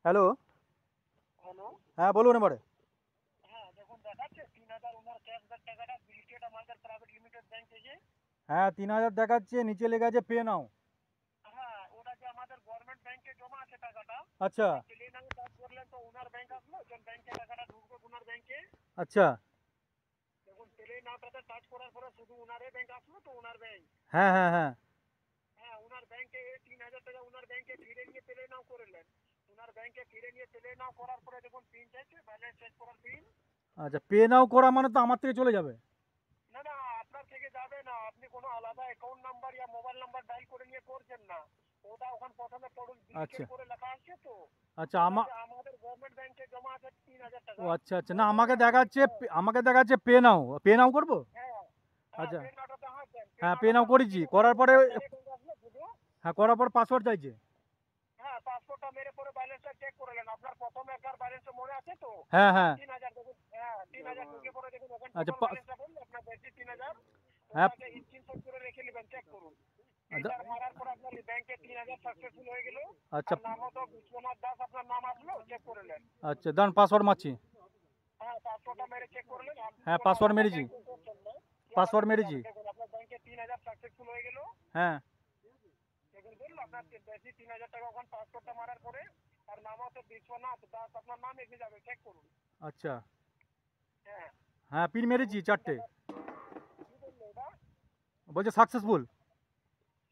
Hello. Hello. হ্যাঁ, বলুন এবারে। হ্যাঁ, দেখুন দেখাচ্ছে ৩,০০০ ওনার ক্যাশব্যাক টাকাটা বিলিকেট আমাদের প্রাইভেট লিমিটেড ব্যাংক থেকে। হ্যাঁ, ৩,০০০ দেখাচ্ছে, নিচে লেখা আছে পে নাও। হ্যাঁ, ওটা যে আমাদের গভর্নমেন্ট ব্যাংকে জমা আছে টাকাটা, আচ্ছা। ওটা টেলিনামে কাজ করলেন তো ওনার ব্যাংক আসলো, যখন ব্যাংকে টাকাটা ঢুকবে ওনার ব্যাংকে। আচ্ছা। দেখুন টেলিনামটাতে কাজ করার পরে শুধু ওনারই ব্যাংক আসলো তো ওনার ব্যাংক। হ্যাঁ, হ্যাঁ, হ্যাঁ। হ্যাঁ, ওনার ব্যাংকে ৩,০০০ টাকা ওনার ব্যাংকে ফিরে নিয়ে টেলিনাম করলেন। ওনার ব্যাংকে ফিরে নিয়ে টেলিনাম করার পরে দেখুন পিন চাইছে, ব্যালেন্স চেক করার পিন। আচ্ছা, পে নাও করা মানে তো আমার থেকে চলে যাবে। না না, আপনার থেকে যাবে না, আপনি কোনো আলাদা অ্যাকাউন্ট নাম্বার ইয়া মোবাইল নাম্বার ডায়াল করে নিয়ে করছেন না। ওটা ওখানে প্রথমে পড়ুন, আচ্ছা। বিলিকেট করে লেখা আছে তো। আচ্ছা, ওটা যে আমাদের গভর্নমেন্ট ব্যাংকে জমা আছে ৩,০০০ ও টাকা। আচ্ছা, আচ্ছা। না, ওটা আমাকে দেখাচ্ছে হ্যাঁ আমাকে দেখাচ্ছে পে নাও। পে নাও করবো? হ্যাঁ হ্যাঁ, আচ্ছা। পে নাওটাতে হ্যাঁ দেন, পে হ্যাঁ, পে নাও নাওটাতে হাত করেছি। দিলে করার পরে ডাইরেক্ট আসলো শুধু। হ্যাঁ, করার পর পাসওয়ার্ড চাইছে। হ্যাঁ, পাসপোর্টটা মেরে পরে ব্যালেন্সটা চেক করলেন, আপনার প্রথম একবার ব্যালেন্স মনে আছে তো। হ্যাঁ, হ্যাঁ। ৩,০০০ দেখুন, হ্যাঁ ৩,০০০ ঢুকে পরে দেখুন ওখানে আচ্ছা, টোটাল ব্যালেন্সটা বললো আপনার বেশি ৩,০০০। হ্যাঁ। ওটাকে স্ক্রিনশট করে রেখে নেবেন, চেক করুন। আচ্ছা, এন্টার মারার পর আপনার ব্যাংকে ৩,০০০ সাকসেসফুল হয়ে গেল। আচ্ছা। আর নামও তো বিশ্বনাথ দাস আপনার নাম আসলো, চেক করে নেন। আচ্ছা, দাঁড়ান, পাসওয়ার্ড মারছি। হ্যাঁ, পাসপোর্টটা মেরে চেক করলেন, আপনি হ্যাঁ, কোনো পাসওয়ার্ড আলাদা মেরেছি। ব্যাংকে করছেন না। পাসওয়ার্ড ঠিক মেরেছি। আছে, দেখুন আপনার ব্যাংকে ৩,০০০ সাকসেসফুল হয়ে গেল। হ্যাঁ। দেখুন বললো আপনার বেশি ৩,০০০ টাকা ওখানে পাসপোর্টটা মারার পরে। আর নাম হচ্ছে বিশ্বনাথ দাস, আপনার নাম এসে যাবে, চেক করুন। আচ্ছা। হ্যাঁ, হ্যাঁ, পিন মেরেছি 4টে। কি বললো ওটা? বলছে সাকসেসফুল।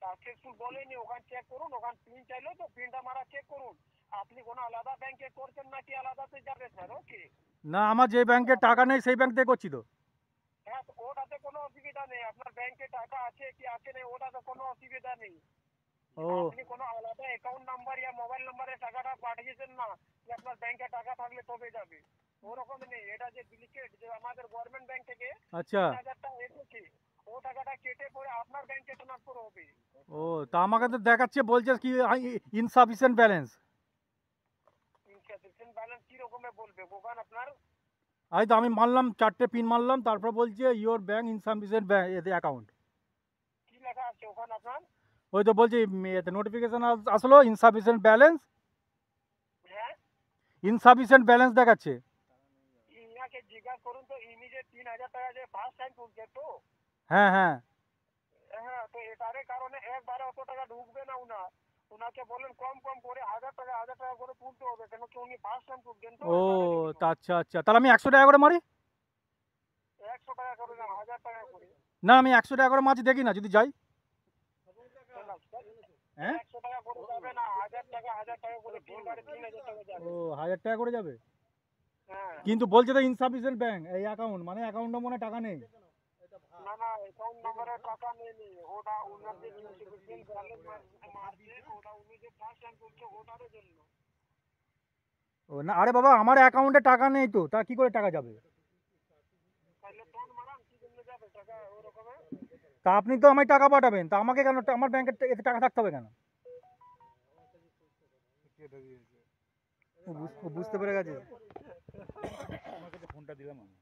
সাকসেসফুল বলেনি, ওখানে চেক করুন, ওখানে পিন চাইলো তো পিনটা মারা চেক করুন। আপনি কোনো আলাদা ব্যাংকে করছেন নাকি আলাদাতে যাবে স্যার? ওকে। না, আমার যে ব্যাংকে টাকা নেই সেই ব্যাংক থেকে করছি তো। হ্যাঁ, তো ওটাতে কোনো অসুবিধা নেই, আপনার ব্যাংকে টাকা আছে কি আছে নেই ওটাতে কোনো অসুবিধা নেই। ও আপনি কোনো আলাদা অ্যাকাউন্ট নাম্বার ইয়া মোবাইল নাম্বারে টাকাটা পাঠিয়েছেন না, যে আপনার ব্যাংকে টাকা থাকলে তবে যাবে, ওরকম নেই। এটা যে ডুপ্লিকেট যে আমাদের গভর্নমেন্ট ব্যাংক থেকে আচ্ছা। ৩,০০০ টাকা এসেছে, ও টাকাটা কেটে পরে আপনার ব্যাংকে ট্রান্সফার হবে। ও, তা আমাকে তো দেখাচ্ছে, বলছে কি ইনসাফিসিয়েন্ট ব্যালেন্স। ইনসাফিসিয়েন্ট ব্যালেন্স কি রকমে বলবে ওখানে আপনার? এই তো আমি মারলাম, 4টে পিন মারলাম, তারপর বলছে ইওর ব্যাংক ইনসাফিসিয়েন্ট অ্যাকাউন্ট। কি লেখা আছে ওখানে আপনার? ওই তো বলছি, এতে নোটিফিকেশন আসলো ইনসাফিসিয়েন্ট ব্যালেন্স। হ্যাঁ, ইনসাফিসিয়েন্ট ব্যালেন্স দেখাচ্ছে। ইনাকে জিজ্ঞাসা করুন তো, ইনি যে ৩,০০০ টাকা যে ফার্স্ট টাইম তুলছে তো। হ্যাঁ, হ্যাঁ। হ্যাঁ, তো এটার কারণে একবারে অত টাকা ঢুকবে না উনার। উনাকে বলেন কম কম করে ১,০০০ টাকা করে তুলতে হবে, কেন কি উনি ফার্স্ট টাইম তুলছেন তো ও, এবারে তা জন্য। আচ্ছা, আচ্ছা। তাহলে আমি 100 টাকা করে মারি। ১০০ টাকা করে না, ১,০০০ টাকা করে। না, আমি 100 টাকা করে মারছি, দেখি না যদি যাই। না, হ্যাঁ। ১০০ টাকা করে যাবে না, ১,০০০ টাকা করে, ৩,০০০ টাকা ও, যাবে। 1000 টাকা করে যাবে। হ্যাঁ। কিন্তু বলছে তো ইনসাফিসিয়েন্ট ব্যাংক এই অ্যাকাউন্ট, মানে অ্যাকাউন্টে মনে হয় টাকা নেই। না না, অ্যাকাউন্ট নাম্বারে টাকা নেই, ওটা ওনার যে ইনসিকুয়েন্স ব্যালেন্স মারছে, ওটা উনি যে ফার্স্ট টাইম তুলছে ওটার জন্য। ও না, আরে বাবা, আমার অ্যাকাউন্টে টাকা নেই তো, তা কি করে টাকা যাবে? তাহলে ফোন মারান, কি জন্য যাবে টাকা ওরকমে? তা আপনি তো আমায় টাকা পাঠাবেন, তা আমাকে কেন, আমার ব্যাংকে এতে টাকা থাকতে হবে কেন? ও বুঝতে পেরে গেছে। ফোনটা দিলাম আমি।